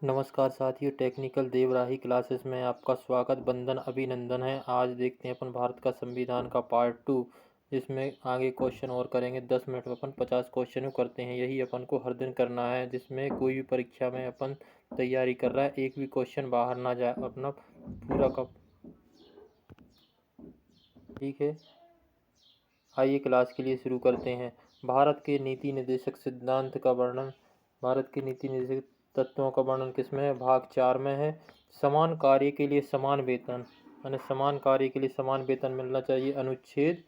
नमस्कार साथियों, technical देवराही classes में आपका स्वागत, वंदन, अभिनंदन है। आज देखते हैं अपन भारत का संविधान का पार्ट 2। इसमें आगे क्वेश्चन और करेंगे। 10 मिनट में अपन 50 क्वेश्चन करते हैं। यही अपन को हर दिन करना है, जिसमें कोई भी परीक्षा में अपन तैयारी कर रहा है, एक भी क्वेश्चन बाहर ना जाए अपना पूरा का। ठीक है, आइए क्लास के लिए शुरू करते हैं। भारत के नीति निर्देशक सिद्धांत का वर्णन। भारत के नीति निर्देशक तत्वों का वर्णन किसमें है? भाग 4 में है। समान कार्य के लिए समान वेतन, यानी समान कार्य के लिए समान वेतन मिलना चाहिए, अनुच्छेद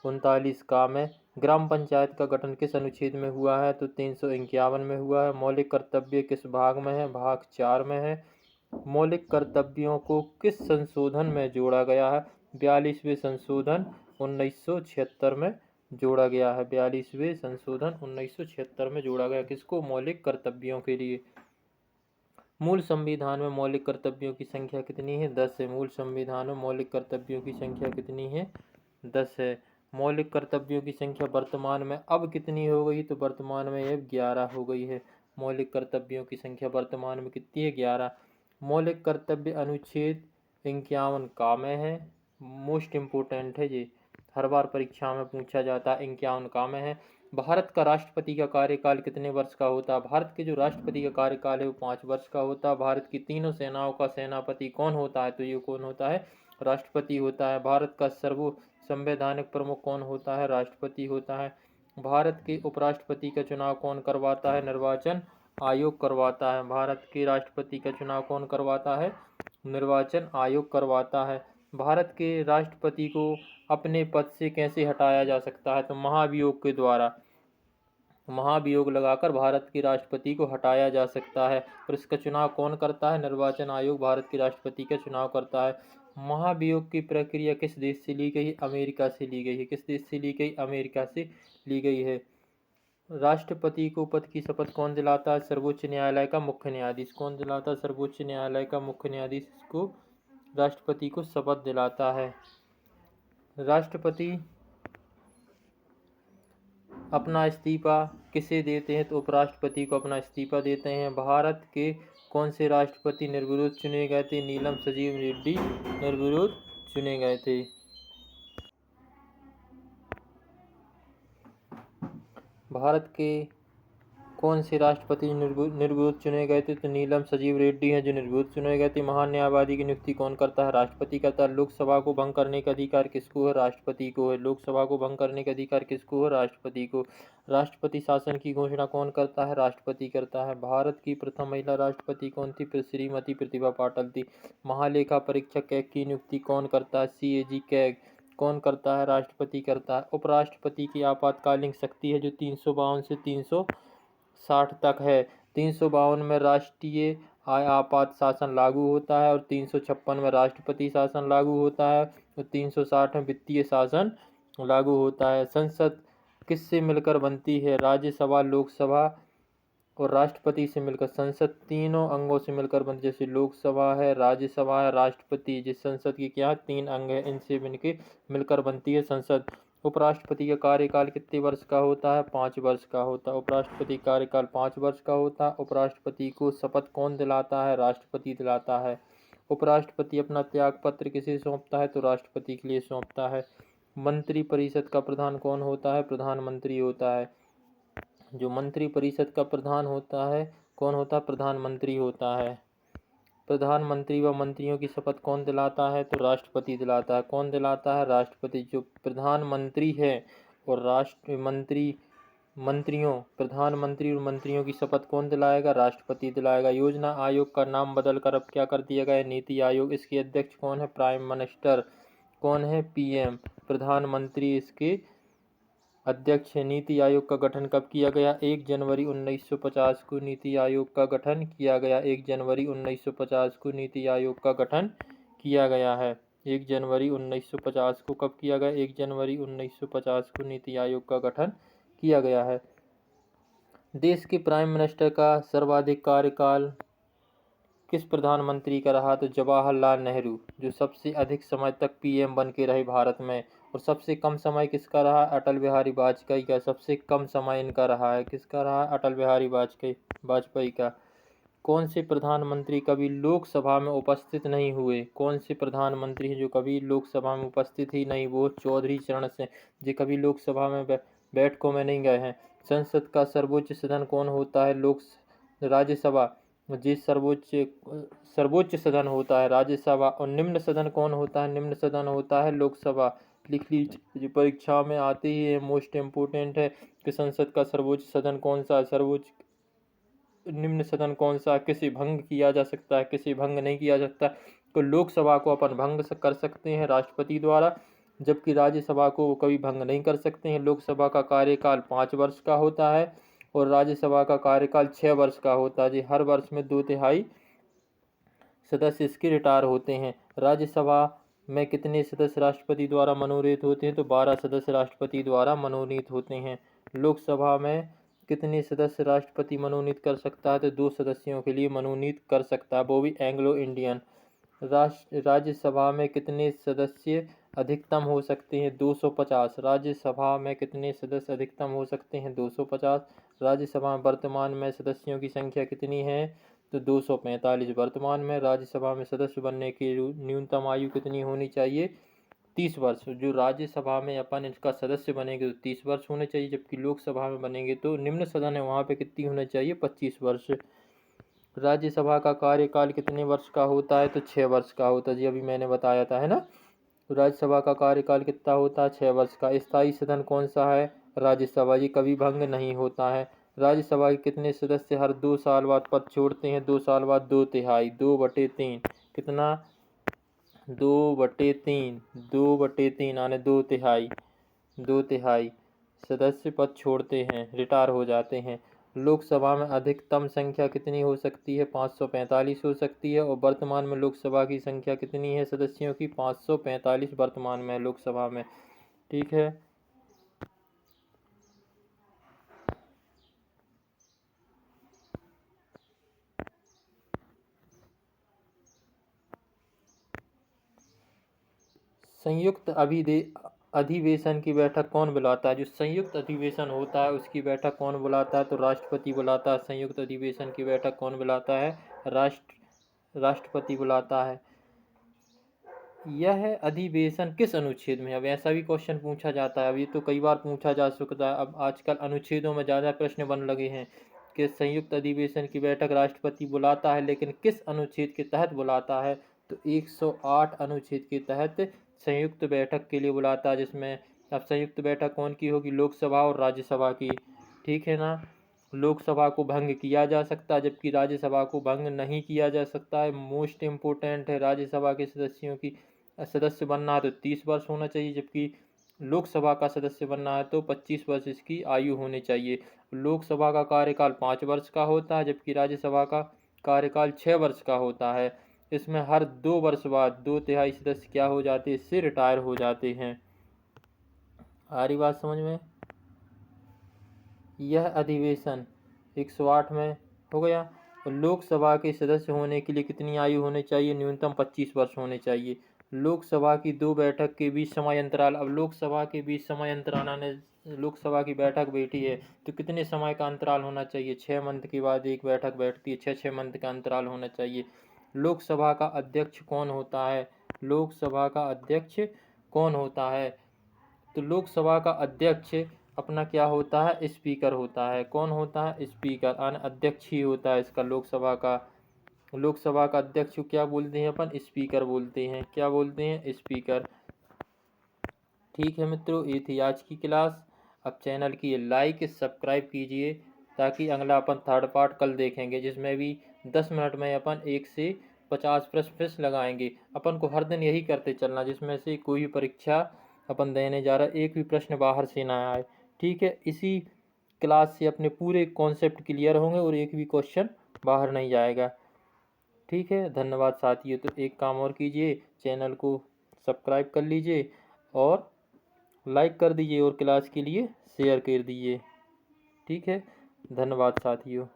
39 का में। ग्राम पंचायत का गठन किस अनुच्छेद में हुआ है? तो 351 में हुआ है। मौलिक कर्तव्य किस भाग में है? भाग 4 में है। मौलिक कर्तव्यों को किस संशोधन में जोड़ा गया है? 42वें संशोधन 1976 में जोड़ा गया है। 42वें संशोधन 1976 में जोड़ा गया। किसको? मौलिक कर्तव्यों के लिए। मूल संविधान में मौलिक कर्तव्यों की संख्या कितनी है? 10 है। मूल संविधान में मौलिक कर्तव्यों की संख्या कितनी है? 10 है। मौलिक कर्तव्यों की संख्या वर्तमान में अब कितनी हो गई? तो वर्तमान में अब 11 हो गई है। मौलिक कर्तव्यों की संख्या वर्तमान में कितनी है? 11। मौलिक कर्तव्य अनुच्छेद 51 का में है। मोस्ट इम्पोर्टेंट है ये, हर बार परीक्षा में पूछा जाता है। 51 का में है। भारत का राष्ट्रपति का कार्यकाल कितने वर्ष का होता है? भारत के जो राष्ट्रपति का कार्यकाल है वो 5 वर्ष का होता है। भारत की तीनों सेनाओं का सेनापति कौन होता है? तो ये कौन होता है? राष्ट्रपति होता है। भारत का सर्व संवैधानिक प्रमुख कौन होता है? राष्ट्रपति होता है। भारत के उपराष्ट्रपति का चुनाव कौन करवाता है? निर्वाचन आयोग करवाता है। भारत के राष्ट्रपति का चुनाव कौन करवाता है? निर्वाचन आयोग करवाता है। भारत के राष्ट्रपति को अपने पद से कैसे हटाया जा सकता है? तो महाभियोग के द्वारा। महाभियोग लगाकर भारत के राष्ट्रपति को हटाया जा सकता है। और इसका चुनाव कौन करता है? निर्वाचन आयोग भारत के राष्ट्रपति का चुनाव करता है। महाभियोग की प्रक्रिया किस देश से ली गई? अमेरिका से ली गई है। किस देश से ली गई? अमेरिका से ली गई है। राष्ट्रपति को पद की शपथ कौन दिलाता है? सर्वोच्च न्यायालय का मुख्य न्यायाधीश। कौन दिलाता है? सर्वोच्च न्यायालय का मुख्य न्यायाधीश को राष्ट्रपति को शपथ दिलाता है। राष्ट्रपति अपना इस्तीफा किसे देते हैं? तो उपराष्ट्रपति को अपना इस्तीफा देते हैं। भारत के कौन से राष्ट्रपति निर्विरोध चुने गए थे? नीलम संजीव रेड्डी निर्विरोध चुने गए थे। भारत के कौन से राष्ट्रपति निर्विरोध चुने गए थे? तो नीलम संजीव रेड्डी हैं जो निर्विरोध चुने गए थे। महान न्यायवादी की नियुक्ति कौन करता है? राष्ट्रपति करता है। लोकसभा को भंग करने का अधिकार किसको है? राष्ट्रपति को है। लोकसभा को भंग करने का अधिकार किसको है? राष्ट्रपति को। राष्ट्रपति शासन की घोषणा कौन करता है? राष्ट्रपति करता है। भारत की प्रथम महिला राष्ट्रपति कौन थी? श्रीमती प्रतिभा पाटिल थी। महालेखा परीक्षक कैग की नियुक्ति कौन करता है? CAG CAG. कौन करता है? राष्ट्रपति करता है। उपराष्ट्रपति की आपातकालीन शक्ति है जो 352 से 360 तक है। 352 में राष्ट्रीय आपात शासन लागू होता है और 356 में राष्ट्रपति शासन लागू होता है और 360 में वित्तीय शासन लागू होता है। संसद किससे मिलकर बनती है? राज्यसभा, लोकसभा और राष्ट्रपति से मिलकर। संसद तीनों अंगों से मिलकर बनती है, जैसे लोकसभा है, राज्यसभा है, राष्ट्रपति। जिस संसद की क्या 3 अंग है, इनसे मिलकर बनती है संसद। उपराष्ट्रपति का कार्यकाल कितने वर्ष का होता है? 5 वर्ष का होता है। उपराष्ट्रपति कार्यकाल 5 वर्ष का होता है। उपराष्ट्रपति को शपथ कौन दिलाता है? राष्ट्रपति दिलाता है। उपराष्ट्रपति अपना त्याग पत्र किसे सौंपता है? तो राष्ट्रपति के लिए सौंपता है। मंत्रिपरिषद का प्रधान कौन होता है? प्रधानमंत्री होता है। जो मंत्रिपरिषद का प्रधान होता है, कौन होता है? प्रधानमंत्री होता है। प्रधानमंत्री व मंत्रियों की शपथ कौन दिलाता है? तो राष्ट्रपति दिलाता है। कौन दिलाता है? राष्ट्रपति। जो प्रधानमंत्री है और प्रधानमंत्री और मंत्रियों की शपथ कौन दिलाएगा? राष्ट्रपति दिलाएगा। योजना आयोग का नाम बदलकर अब क्या कर दिया गया? नीति आयोग। इसके अध्यक्ष कौन है? Prime minister. कौन है? PM। प्रधानमंत्री इसके अध्यक्ष है। नीति आयोग का गठन कब किया गया? 1 जनवरी 1950 को नीति आयोग का गठन किया गया। 1 जनवरी 1950 को नीति आयोग का गठन किया गया है। 1 जनवरी 1950 को कब किया गया? 1 जनवरी 1950 को नीति आयोग का गठन किया गया है। देश के प्राइम मिनिस्टर का सर्वाधिक कार्यकाल किस प्रधानमंत्री का रहा? तो जवाहरलाल नेहरू, जो सबसे अधिक समय तक PM बन के रहे भारत में। और सबसे कम समय किसका रहा? अटल बिहारी वाजपेयी का। सबसे कम समय इनका रहा है। किसका रहा? अटल बिहारी वाजपेयी का। कौन से प्रधानमंत्री कभी लोकसभा में उपस्थित नहीं हुए? कौन से प्रधानमंत्री हैं जो कभी लोकसभा में उपस्थित ही नहीं? वो चौधरी चरण सिंह जी कभी लोकसभा में बैठकों में नहीं गए हैं। संसद का सर्वोच्च सदन कौन होता है? राज्यसभा जी सर्वोच्च सदन होता है राज्यसभा। और निम्न सदन कौन होता है? निम्न सदन होता है लोकसभा। लिख लीजिए, परीक्षा में आते ही है, मोस्ट इम्पोर्टेंट है कि संसद का सर्वोच्च सदन कौन सा, निम्न सदन कौन सा, किसे भंग किया जा सकता है, किसे भंग नहीं किया सकता। तो लोकसभा को अपन भंग कर सकते हैं राष्ट्रपति द्वारा, जबकि राज्यसभा को कभी भंग नहीं कर सकते हैं। लोकसभा का कार्यकाल 5 वर्ष का होता है और राज्यसभा का कार्यकाल 6 वर्ष का होता है जी। हर वर्ष में 2/3 सदस्य इसके रिटायर होते हैं। राज्यसभा में कितने सदस्य राष्ट्रपति द्वारा मनोनीत होते हैं? तो 12 सदस्य राष्ट्रपति द्वारा मनोनीत होते हैं। लोकसभा में कितने सदस्य राष्ट्रपति मनोनीत कर सकता है? तो 2 सदस्यों के लिए मनोनीत कर सकता है, वो भी एंग्लो इंडियन। राज्यसभा में कितने सदस्य अधिकतम हो सकते हैं? 250। राज्यसभा में कितने सदस्य अधिकतम हो सकते हैं? 250। राज्यसभा में वर्तमान में सदस्यों की संख्या कितनी है? तो 245। वर्तमान में राज्यसभा में सदस्य बनने की न्यूनतम आयु कितनी होनी चाहिए? 30 वर्ष। जो राज्यसभा में अपन इसका सदस्य बनेंगे तो 30 वर्ष होने चाहिए, जबकि लोकसभा में बनेंगे तो निम्न सदन है वहाँ पे कितनी होनी चाहिए? 25 वर्ष। राज्यसभा का कार्यकाल कितने वर्ष का होता है? तो 6 वर्ष का होता है जी, अभी मैंने बताया था, है ना। तो राज्यसभा का कार्यकाल कितना होता है? 6 वर्ष का। स्थायी सदन कौन सा है? राज्यसभा। ये कभी भंग नहीं होता है। राज्यसभा के कितने सदस्य हर 2 साल बाद पद छोड़ते हैं? 2 साल बाद 2/3, 2/3। कितना? 2/3, 2/3 यानी 2/3, 2/3 सदस्य पद छोड़ते हैं, रिटायर हो जाते हैं। लोकसभा में अधिकतम संख्या कितनी हो सकती है? 545 हो सकती है। और वर्तमान में लोकसभा की संख्या कितनी है सदस्यों की? 545 वर्तमान में लोकसभा में। ठीक है। संयुक्त अधिवेशन की बैठक कौन बुलाता है? जो संयुक्त अधिवेशन होता है उसकी बैठक कौन बुलाता है? तो राष्ट्रपति बुलाता है। संयुक्त अधिवेशन की बैठक कौन बुलाता है? राष्ट्रपति बुलाता है। यह अधिवेशन किस अनुच्छेद में? अब ऐसा भी क्वेश्चन पूछा जाता है, अब ये तो कई बार पूछा जा सकता है। अब आजकल अनुच्छेदों में ज़्यादा प्रश्न बन लगे हैं कि संयुक्त अधिवेशन की बैठक राष्ट्रपति बुलाता है, लेकिन किस अनुच्छेद के तहत बुलाता है? तो 108 अनुच्छेद के तहत संयुक्त बैठक के लिए बुलाता है, जिसमें अब संयुक्त बैठक कौन की होगी? लोकसभा और राज्यसभा की। ठीक है ना। लोकसभा को भंग किया जा सकता है, जबकि राज्यसभा को भंग नहीं किया जा सकता है। मोस्ट इम्पोर्टेंट है, राज्यसभा के सदस्यों की सदस्य बनना है तो 30 वर्ष होना चाहिए, जबकि लोकसभा का सदस्य बनना है तो 25 वर्ष इसकी आयु होनी चाहिए। लोकसभा का कार्यकाल 5 वर्ष का होता है, जबकि राज्यसभा का कार्यकाल 6 वर्ष का होता है। इसमें हर 2 वर्ष बाद 2/3 सदस्य क्या हो जाते हैं? इससे रिटायर हो जाते हैं। आ रही बात समझ में? यह अधिवेशन 108 में हो गया। लोकसभा के सदस्य होने के लिए कितनी आयु होनी चाहिए? न्यूनतम 25 वर्ष होने चाहिए। लोकसभा की 2 बैठक के बीच समय अंतराल। अब लोकसभा के बीच समय अंतराल ने लोकसभा की बैठक बैठी है तो कितने समय का अंतराल होना चाहिए? 6 मंथ के बाद एक बैठक बैठती है, 6 मंथ का अंतराल होना चाहिए। लोकसभा का अध्यक्ष कौन होता है? लोकसभा का अध्यक्ष कौन होता है? तो लोकसभा का अध्यक्ष अपना क्या होता है? स्पीकर होता है। कौन होता है? स्पीकर, अध्यक्ष ही होता है इसका लोकसभा का। लोकसभा का अध्यक्ष को क्या बोलते हैं अपन? स्पीकर बोलते हैं। क्या बोलते हैं? स्पीकर। ठीक है मित्रों, ये थी आज की क्लास। अब चैनल की लाइक सब्सक्राइब कीजिए, ताकि अगला अपन थर्ड पार्ट कल देखेंगे, जिसमें भी 10 मिनट में अपन 1 से 50 प्रश्न लगाएंगे। अपन को हर दिन यही करते चलना, जिसमें से कोई भी परीक्षा अपन देने जा रहा है एक भी प्रश्न बाहर से ना आए। ठीक है। इसी क्लास से अपने पूरे कॉन्सेप्ट क्लियर होंगे और एक भी क्वेश्चन बाहर नहीं जाएगा। ठीक है। धन्यवाद साथियों। तो एक काम और कीजिए, चैनल को सब्सक्राइब कर लीजिए और लाइक कर दीजिए और क्लास के लिए शेयर कर दीजिए। ठीक है। धन्यवाद साथियों।